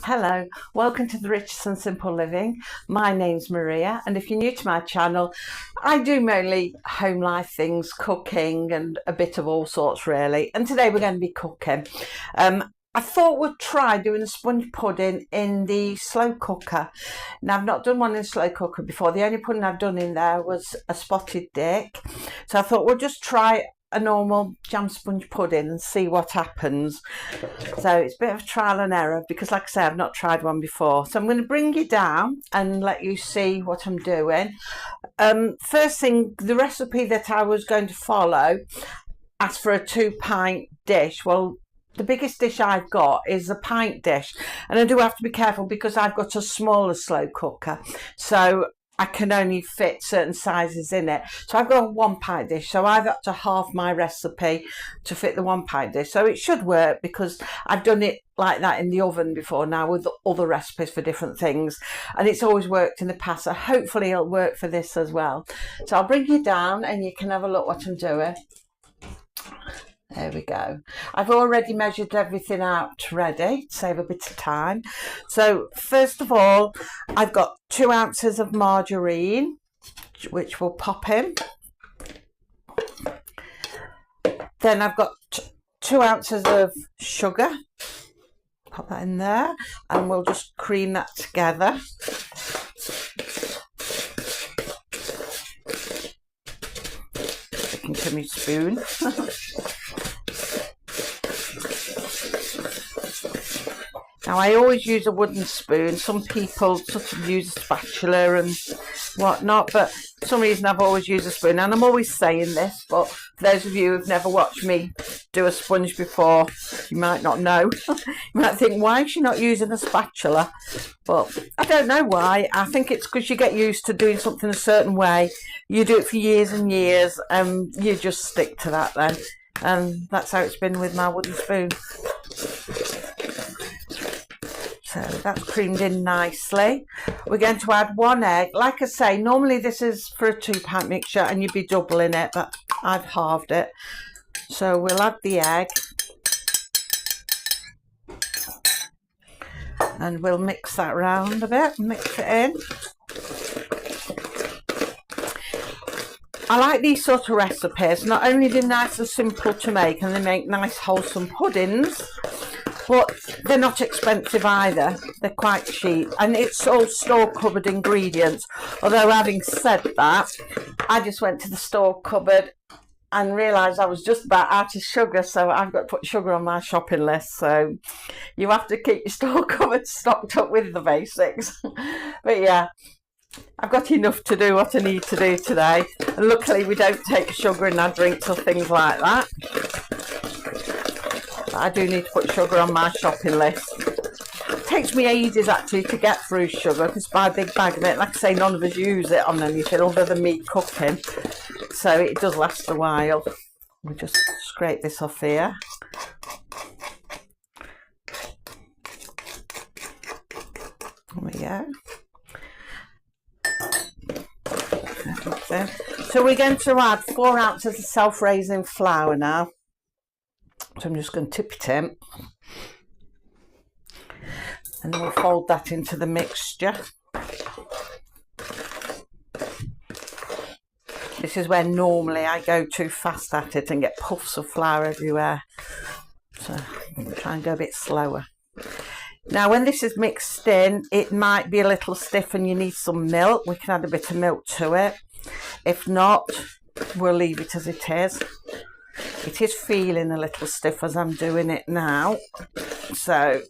Hello, welcome to the Richardson Simple Living. My name's Maria, and if you're new to my channel, I do mainly home life things, cooking and a bit of all sorts really. And today we're going to be cooking. I thought we'd try doing a sponge pudding in the slow cooker. Now, I've not done one in the slow cooker before. The only pudding I've done in there was a spotted dick. So I thought we'll just try a normal jam sponge pudding and see what happens. So it's a bit of trial and error because, like I say, I've not tried one before. So I'm going to bring you down and let you see what I'm doing. First thing, the recipe that I was going to follow asked for a 2-pint dish. Well, the biggest dish I've got is a pint dish, and I do have to be careful because I've got a smaller slow cooker, so I can only fit certain sizes in it. So I've got a 1-pint dish, so I've got to half my recipe to fit the 1-pint dish. So it should work because I've done it like that in the oven before now with other recipes for different things, and it's always worked in the past, so hopefully it'll work for this as well. So I'll bring you down and you can have a look what I'm doing. There we go. I've already measured everything out ready to save a bit of time. So first of all, I've got 2 ounces of margarine, which will pop in. Then I've got 2 ounces of sugar. Pop that in there and we'll just cream that together. Into my spoon. Now, I always use a wooden spoon. Some people sort of use a spatula and whatnot, but for some reason I've always used a spoon. And I'm always saying this, but for those of you who've never watched me do a sponge before, you might not know. You might think, why is she not using a spatula? Well, I don't know why. I think it's because you get used to doing something a certain way. You do it for years and years, and you just stick to that then. And that's how it's been with my wooden spoon. So that's creamed in nicely. We're going to add 1 egg. Like I say, normally this is for a 2-pint mixture and you'd be doubling it, but I've halved it. So we'll add the egg. And we'll mix that round a bit, mix it in. I like these sort of recipes. Not only are they nice and simple to make and they make nice wholesome puddings, but they're not expensive either. They're quite cheap, and it's all store cupboard ingredients. Although having said that, I just went to the store cupboard and realised I was just about out of sugar, so I've got to put sugar on my shopping list. So you have to keep your store cupboard stocked up with the basics. But yeah, I've got enough to do what I need to do today, and luckily we don't take sugar in our drinks or things like that. I do need to put sugar on my shopping list. It takes me ages actually to get through sugar because I buy a big bag of it. Like I say, none of us use it on anything other than me cooking, so it does last a while. We'll just scrape this off here. There we go. So we're going to add 4 ounces of self-raising flour now. So I'm just going to tip it in, and then we'll fold that into the mixture. This is where normally I go too fast at it and get puffs of flour everywhere. So I'm try and go a bit slower. Now, when this is mixed in, it might be a little stiff and you need some milk. We can add a bit of milk to it. If not, we'll leave it as it is. It is feeling a little stiff as I'm doing it now, so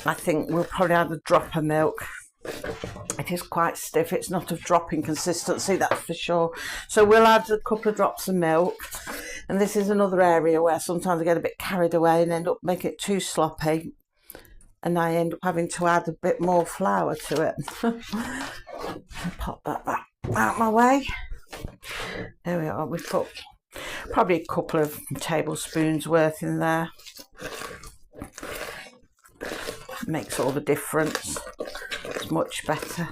I think we'll probably add a drop of milk. It is quite stiff, it's not of dropping consistency, that's for sure. So we'll add a couple of drops of milk, and this is another area where sometimes I get a bit carried away and end up making it too sloppy, and I end up having to add a bit more flour to it. Pop that back out my way. There we are, we've put probably a couple of tablespoons worth in there. Makes all the difference. It's much better.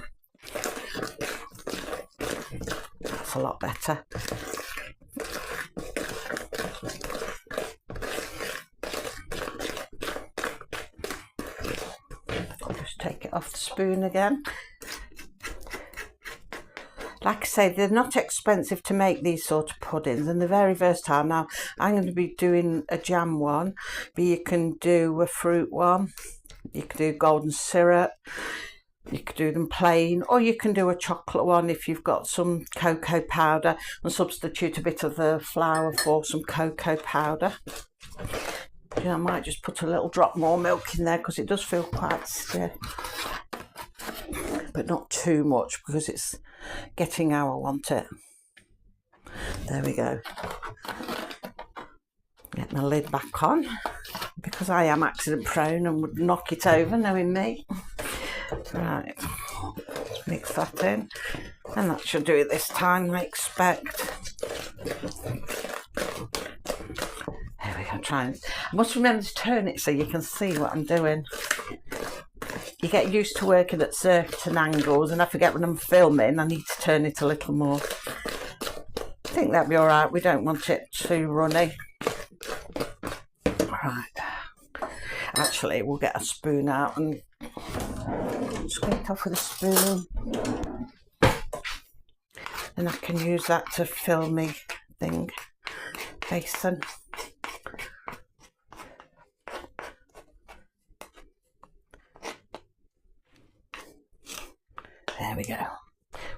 That's a lot better. take it off the spoon again. Like I say, they're not expensive to make, these sort of puddings, and they're very versatile. Now, I'm going to be doing a jam one, but you can do a fruit one, you can do golden syrup, you could do them plain, or you can do a chocolate one if you've got some cocoa powder, and substitute a bit of the flour for some cocoa powder. You know, I might just put a little drop more milk in there because it does feel quite stiff, but not too much because it's getting how I want it. There we go. Get my lid back on because I am accident prone and would knock it over, knowing me. Right, mix that in, and that should do it this time, I expect. There we go. I must remember to turn it so you can see what I'm doing. You get used to working at certain angles, and I forget when I'm filming, I need to turn it a little more. I think that'll be alright, we don't want it too runny. Right, actually we'll get a spoon out and scrape it off with a spoon, and I can use that to fill me basin. There we go.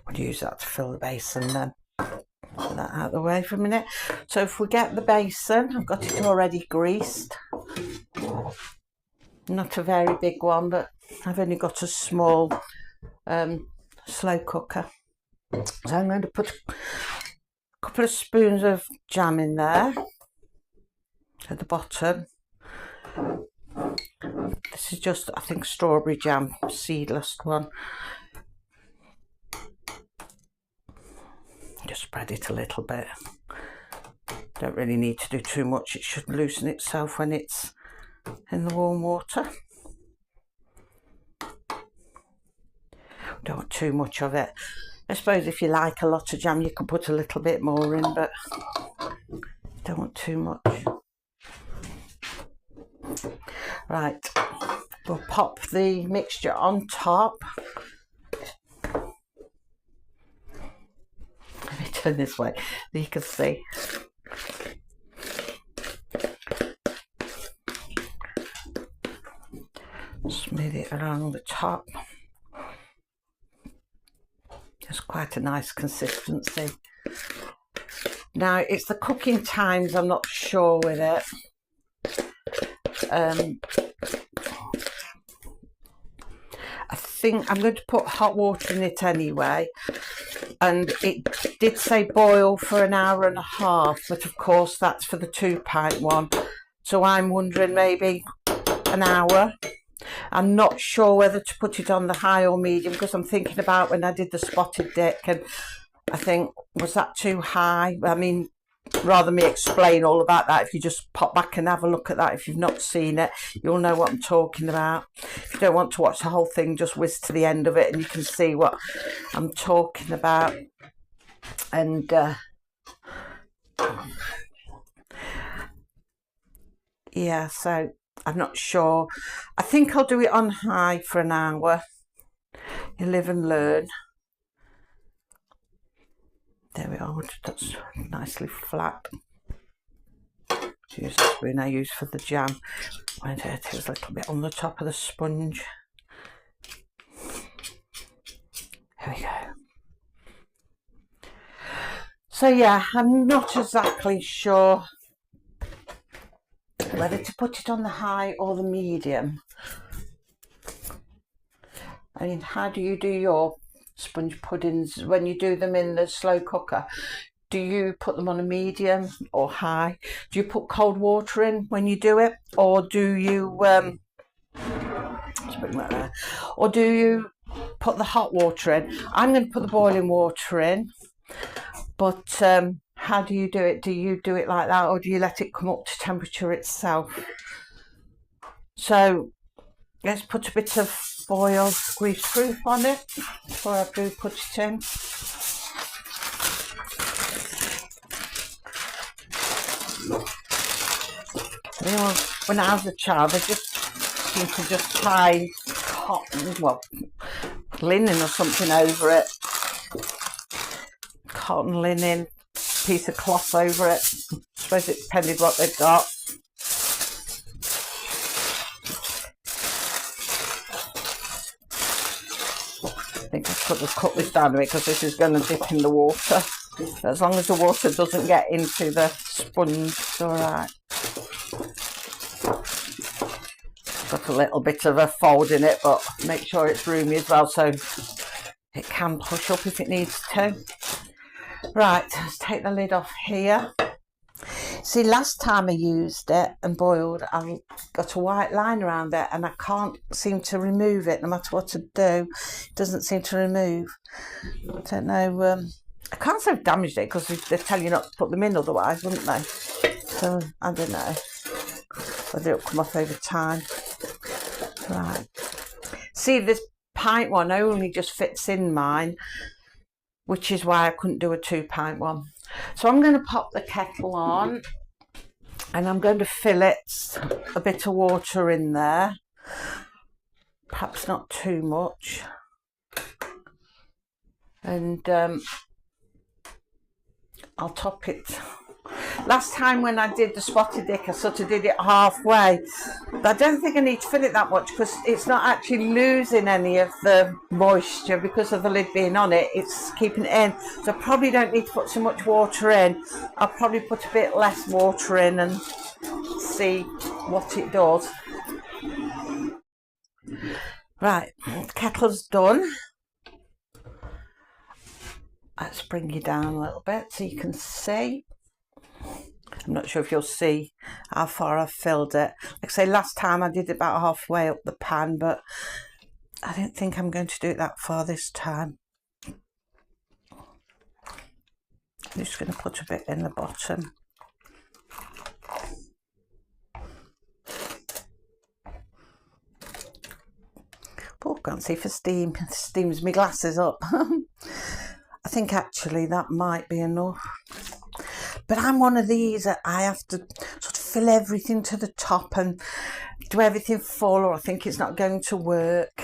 We'll use that to fill the basin then. Put that out of the way for a minute. So if we get the basin, I've got it already greased. Not a very big one, but I've only got a small slow cooker. So I'm going to put a couple of spoons of jam in there at the bottom. This is just, I think, strawberry jam, seedless one. Just spread it a little bit. Don't really need to do too much. It should loosen itself when it's in the warm water. Don't want too much of it. I suppose if you like a lot of jam, you can put a little bit more in, but don't want too much. Right, we'll pop the mixture on top. Let me turn this way so you can see. Smooth it along the top. It's quite a nice consistency. Now, it's the cooking times I'm not sure with it. I think I'm going to put hot water in it anyway, and it did say boil for an hour and a half, but of course that's for the 2-pint one, so I'm wondering maybe an hour. I'm not sure whether to put it on the high or medium, because I'm thinking about when I did the spotted dick, and I think, was that too high? I mean, rather me explain all about that, if you just pop back and have a look at that, if you've not seen it, you'll know what I'm talking about. If you don't want to watch the whole thing, just whiz to the end of it and you can see what I'm talking about. And yeah, so I'm not sure. I think I'll do it on high for an hour. You live and learn. There we are, that's nicely flat. Use the spoon I use for the jam. I did it was a little bit on the top of the sponge. There we go. So yeah, I'm not exactly sure whether to put it on the high or the medium. I mean, how do you do your sponge puddings when you do them in the slow cooker? Do you put them on a medium or high? Do you put cold water in when you do it, or do you or do you put the hot water in? I'm going to put the boiling water in, but how do you do it? Do you do it like that, or do you let it come up to temperature itself? So let's put a bit of foil greaseproof on it before I do put it in. You know, when I was a child, I just seemed to just tie cotton, well, linen or something over it. Cotton, linen, piece of cloth over it. I suppose it depended what they've got. I think I could have cut this down a bit because this is going to dip in the water. As long as the water doesn't get into the sponge, it's alright. Got a little bit of a fold in it, but make sure it's roomy as well so it can push up if it needs to. Right, let's take the lid off here. See, last time I used it and boiled, I got a white line around it and I can't seem to remove it. No matter what I do, it doesn't seem to remove. I don't know, I can't say I've damaged it because they tell you not to put them in otherwise, wouldn't they? So, I don't know whether it'll come off over time. Right. See, this pint one only just fits in mine, which is why I couldn't do a 2-pint one. So I'm going to pop the kettle on and I'm going to fill it a bit of water in there. Perhaps not too much. And I'll top it. Last time when I did the spotted dick, I sort of did it halfway. But I don't think I need to fill it that much because it's not actually losing any of the moisture because of the lid being on it. It's keeping it in. So I probably don't need to put so much water in. I'll probably put a bit less water in and see what it does. Right, the kettle's done. Let's bring you down a little bit so you can see. I'm not sure if you'll see how far I've filled it. Like I say, last time I did it about halfway up the pan, but I don't think I'm going to do it that far this time. I'm just going to put a bit in the bottom. Oh, can't see for steam. It steams my glasses up. I think actually that might be enough. But I'm one of these that I have to sort of fill everything to the top and do everything full, or I think it's not going to work.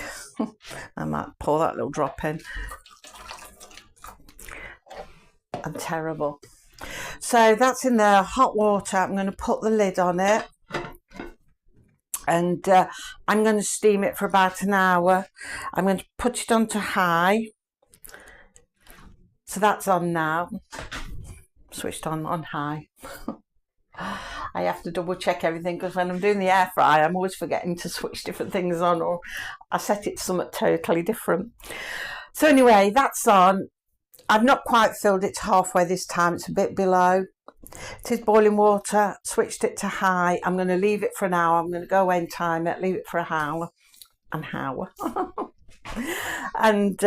I might pour that little drop in. I'm terrible. So that's in there, hot water. I'm going to put the lid on it. And I'm going to steam it for about an hour. I'm going to put it onto high. So that's on now. Switched on high. I have to double check everything because when I'm doing the air fry, I'm always forgetting to switch different things on, or I set it to something totally different. So anyway, that's on. I've not quite filled it to halfway this time. It's a bit below. It is boiling water. Switched it to high. I'm going to leave it for an hour. I'm going to go away and time it. Leave it for an hour. And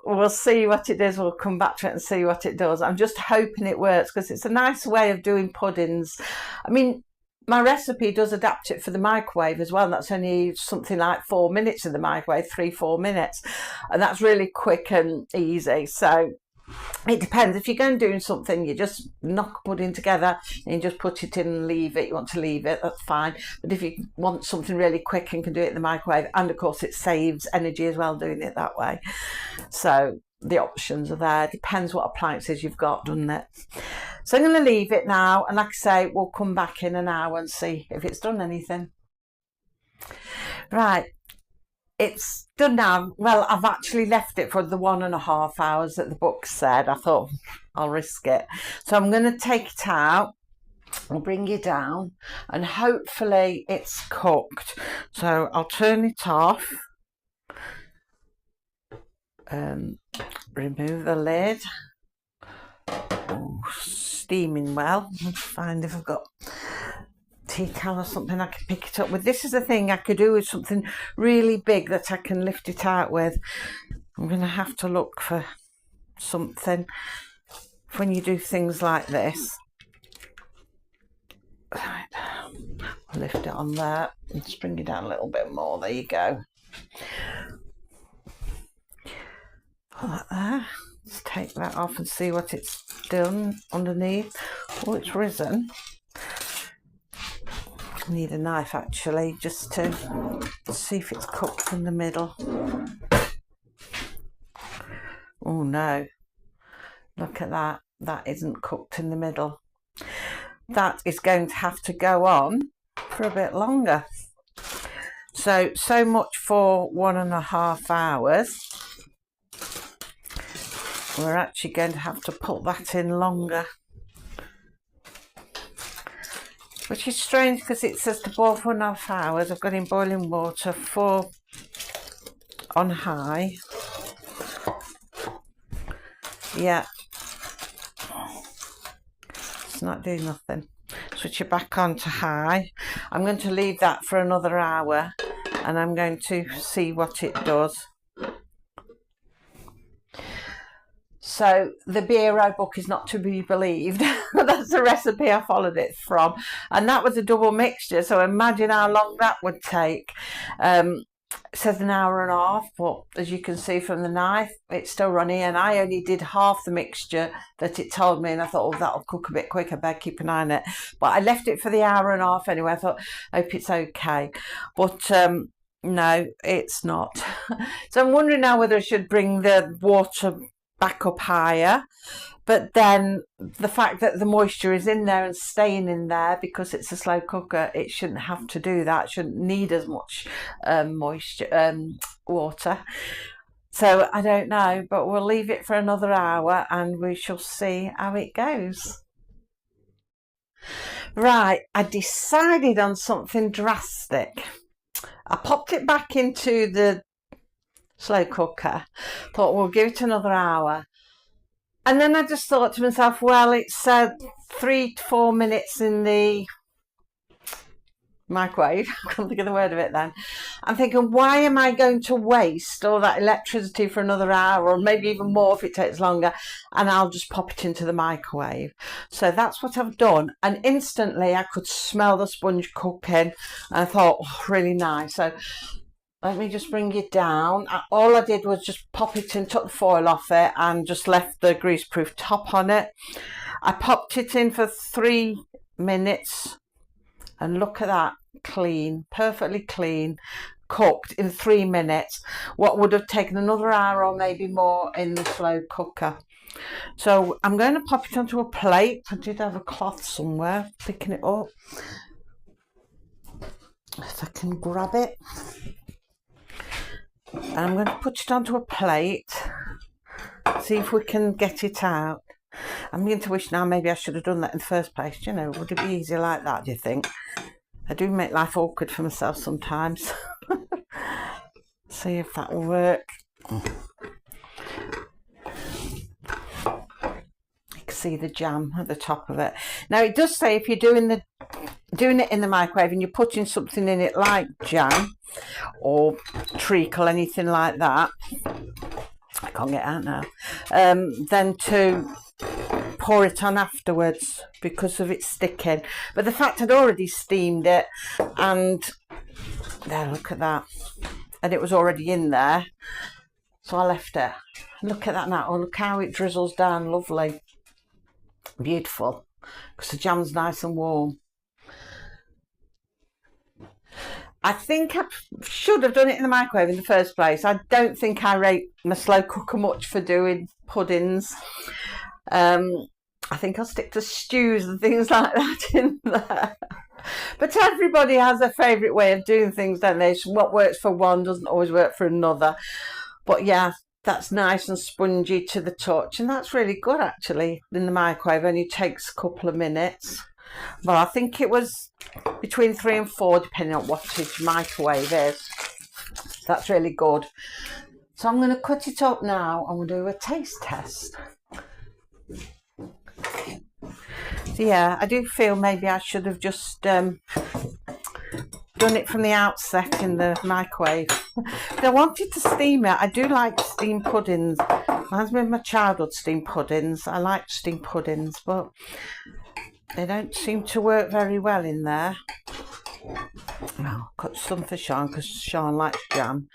we'll see what it does. We'll come back to it and see what it does. I'm just hoping it works because it's a nice way of doing puddings. I mean, my recipe does adapt it for the microwave as well. And that's only something like 4 minutes in the microwave, 3-4 minutes. And that's really quick and easy. So it depends. If you're going doing something, you just knock pudding together and you just put it in and leave it. You want to leave it, that's fine. But if you want something really quick and can do it in the microwave, and of course it saves energy as well doing it that way. So the options are there. Depends what appliances you've got, doesn't it? So I'm going to leave it now, and like I say, we'll come back in an hour and see if it's done anything. Right. It's done now. Well, I've actually left it for the 1.5 hours that the book said. I thought I'll risk it. So I'm going to take it out. I'll bring you down and hopefully it's cooked. So I'll turn it off. Remove the lid. Oh, steaming well. Let's find if I've got tea towel or something I can pick it up with. This is the thing I could do with something really big that I can lift it out with. I'm going to have to look for something when you do things like this. Right. I'll lift it on there and bring it down a little bit more. There you go. Put that there. Let's take that off and see what it's done underneath. Oh, it's risen. I need a knife actually, just to see if it's cooked in the middle. Oh no, look at that. That isn't cooked in the middle. That is going to have to go on for a bit longer. So much for 1.5 hours. We're actually going to have to put that in longer. Which is strange because it says to boil for 1.5 hours. I've got in boiling water, 4 on high. Yeah. It's not doing nothing. Switch it back on to high. I'm going to leave that for another hour and I'm going to see what it does. So the Biro book is not to be believed. That's the recipe I followed it from. And that was a double mixture. So imagine how long that would take. It says 1.5 hours, but as you can see from the knife, it's still runny. And I only did half the mixture that it told me. And I thought, oh, that'll cook a bit quicker. I better keep an eye on it. But I left it for the 1.5 hours anyway. I thought, hope it's okay. But no, it's not. So I'm wondering now whether I should bring the water back up higher, but then the fact that the moisture is in there and staying in there because it's a slow cooker, it shouldn't have to do that, shouldn't need as much water. So I don't know, but we'll leave it for another hour and we shall see how it goes. Right, I decided on something drastic. I popped it back into the slow cooker, thought we'll give it another hour, and then I just thought to myself, well, it said 3 to 4 minutes in the microwave. I can't think of the word of it then. I'm thinking, why am I going to waste all that electricity for another hour, or maybe even more if it takes longer, and I'll just pop it into the microwave. So that's what I've done, and instantly I could smell the sponge cooking and I thought, oh, really nice. So let me just bring it down. All I did was just pop it in, took the foil off it and just left the greaseproof top on it. I popped it in for 3 minutes and look at that, clean, perfectly clean, cooked in 3 minutes. What would have taken another hour or maybe more in the slow cooker. So I'm going to pop it onto a plate. I did have a cloth somewhere, picking it up. If I can grab it. And I'm going to put it onto a plate, see if we can get it out. I'm beginning to wish now maybe I should have done that in the first place. You know, would it be easier like that, do you think? I do make life awkward for myself sometimes. See if that will work. You can see the jam at the top of it. Now it does say if you're doing it in the microwave and you're putting something in it like jam or treacle, anything like that, I can't get out now, then to pour it on afterwards because of it sticking. But the fact I'd already steamed it, and there, look at that, and it was already in there, so I left it. Look at that now. Oh, look how it drizzles down, lovely, beautiful, because the jam's nice and warm. I think I should have done it in the microwave in the first place. I don't think I rate my slow cooker much for doing puddings. I think I'll stick to stews and things like that in there. But everybody has a favourite way of doing things, don't they? So what works for one doesn't always work for another. But yeah, that's nice and spongy to the touch. And that's really good, actually, in the microwave. Only takes a couple of minutes. Well, I think it was between 3 and 4, depending on what wattage microwave is. That's really good. So I'm going to cut it up now and we'll do a taste test. So yeah, I do feel maybe I should have just done it from the outset in the microwave. But I wanted to steam it. I do like steamed puddings. Reminds me of my childhood steamed puddings. I like steamed puddings, but they don't seem to work very well in there. I'll cut some for Sean because Sean likes jam.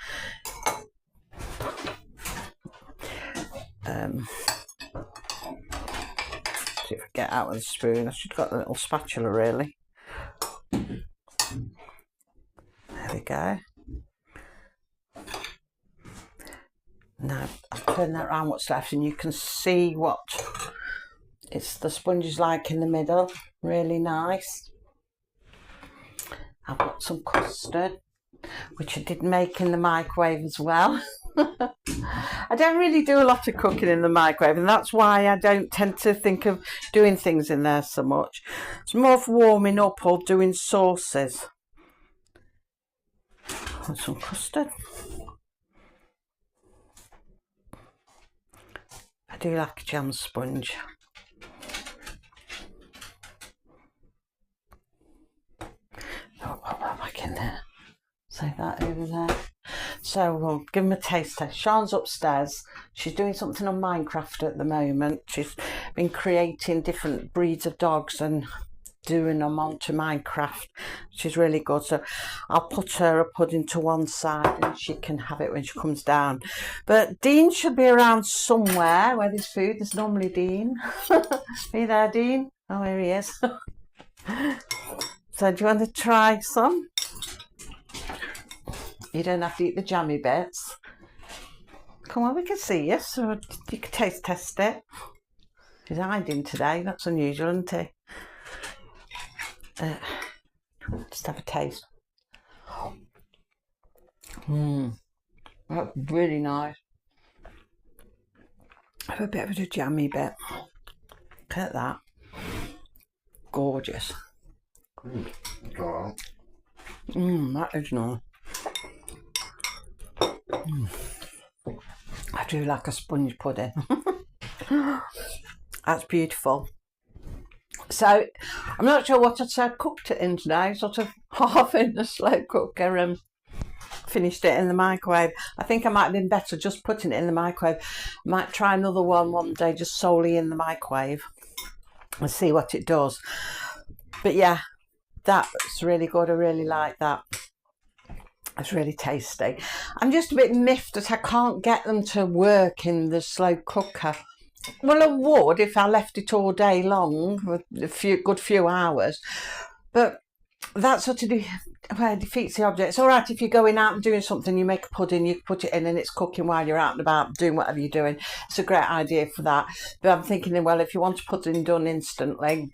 See if I get out with a spoon. I should have got a little spatula really. go. Now I'll turn that around what's left and you can see what the sponge is like in the middle. Really nice. I've got some custard, which I did make in the microwave as well. I don't really do a lot of cooking in the microwave, and that's why I don't tend to think of doing things in there so much. It's more for warming up or doing sauces. And some custard. I do like a jam sponge. Oh, put that back in there. Save that over there. So we'll give them a taste test. Sean's upstairs. She's doing something on Minecraft at the moment. She's been creating different breeds of dogs and doing them onto Minecraft. She's really good. So I'll put her a pudding to one side and she can have it when she comes down. But Dean should be around somewhere where there's food. There's normally Dean. Are you there, Dean? Oh, here he is. So do you want to try some? You don't have to eat the jammy bits. Come on, we can see you, so you can taste test it. He's hiding today. That's unusual, isn't he? Just have a taste. That's really nice. Have a bit of a jammy bit. Look at that. Gorgeous. That is nice. I do like a sponge pudding. That's beautiful. So I'm not sure what I cooked it in today, sort of half in the slow cooker and finished it in the microwave. I think I might have been better just putting it in the microwave. I might try another one day just solely in the microwave and see what it does. But yeah, that's really good. I really like that. It's really tasty. I'm just a bit miffed that I can't get them to work in the slow cooker. Well, I would if I left it all day long, with a good few hours. But that sort of defeats the object. It's all right if you're going out and doing something, you make a pudding, you put it in and it's cooking while you're out and about doing whatever you're doing. It's a great idea for that. But I'm thinking, well, if you want a pudding done instantly,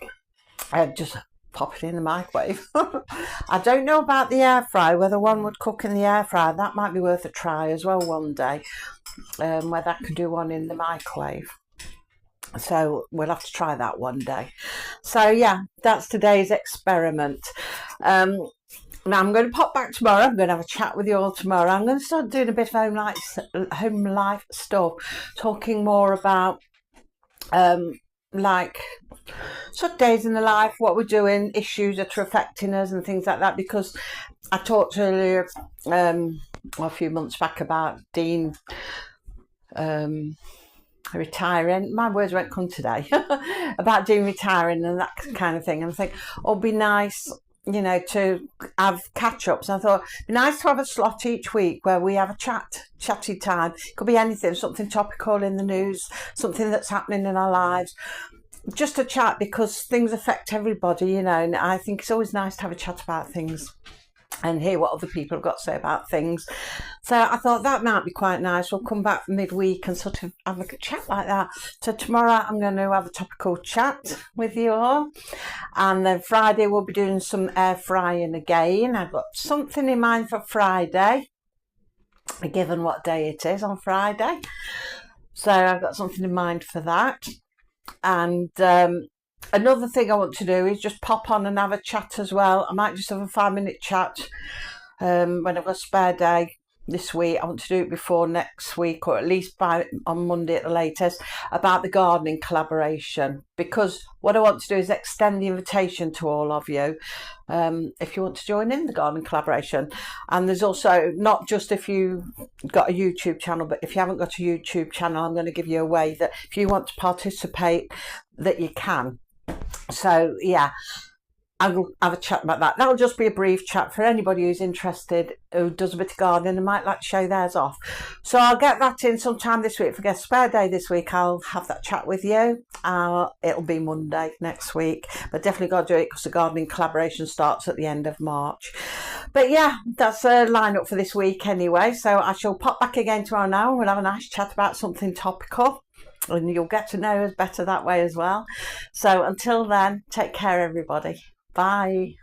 just pop it in the microwave. I don't know about the air fryer, whether one would cook in the air fryer. That might be worth a try as well one day, whether I can do one in the microwave. So we'll have to try that one day. So yeah, that's today's experiment. Now I'm going to pop back tomorrow. I'm going to have a chat with you all tomorrow. I'm going to start doing a bit of home life stuff, talking more about like sort of days in the life, what we're doing, issues that are affecting us and things like that, because I talked earlier a few months back about Dean retiring. My words won't come today. About Dean retiring and that kind of thing. And I think, oh, it'd be nice, you know, to have catch-ups. And I thought it'd be nice to have a slot each week where we have a chatty time. It could be anything, something topical in the news, something that's happening in our lives. Just a chat, because things affect everybody, you know, and I think it's always nice to have a chat about things and hear what other people have got to say about things. So I thought that might be quite nice. We'll come back midweek and sort of have a chat like that. So tomorrow I'm going to have a topical chat with you all, and then Friday we'll be doing some air frying again. I've got something in mind for Friday, given what day it is on Friday. So I've got something in mind for that. And another thing I want to do is just pop on and have a chat as well. I might just have a 5-minute chat when I've got a spare day this week. I want to do it before next week, or at least on Monday at the latest, about the gardening collaboration, because what I want to do is extend the invitation to all of you if you want to join in the gardening collaboration. And there's also, not just if you've got a YouTube channel, but if you haven't got a YouTube channel, I'm going to give you a way that if you want to participate, that you can. So yeah, I'll have a chat about that. That'll just be a brief chat for anybody who's interested, who does a bit of gardening and might like to show theirs off. So I'll get that in sometime this week. If I get a spare day this week, I'll have that chat with you. It'll be Monday next week, but definitely got to do it because the gardening collaboration starts at the end of March. But yeah, that's a lineup for this week anyway. So I shall pop back again tomorrow now and we'll have a nice chat about something topical. And you'll get to know us better that way as well. So until then, take care, everybody. Bye.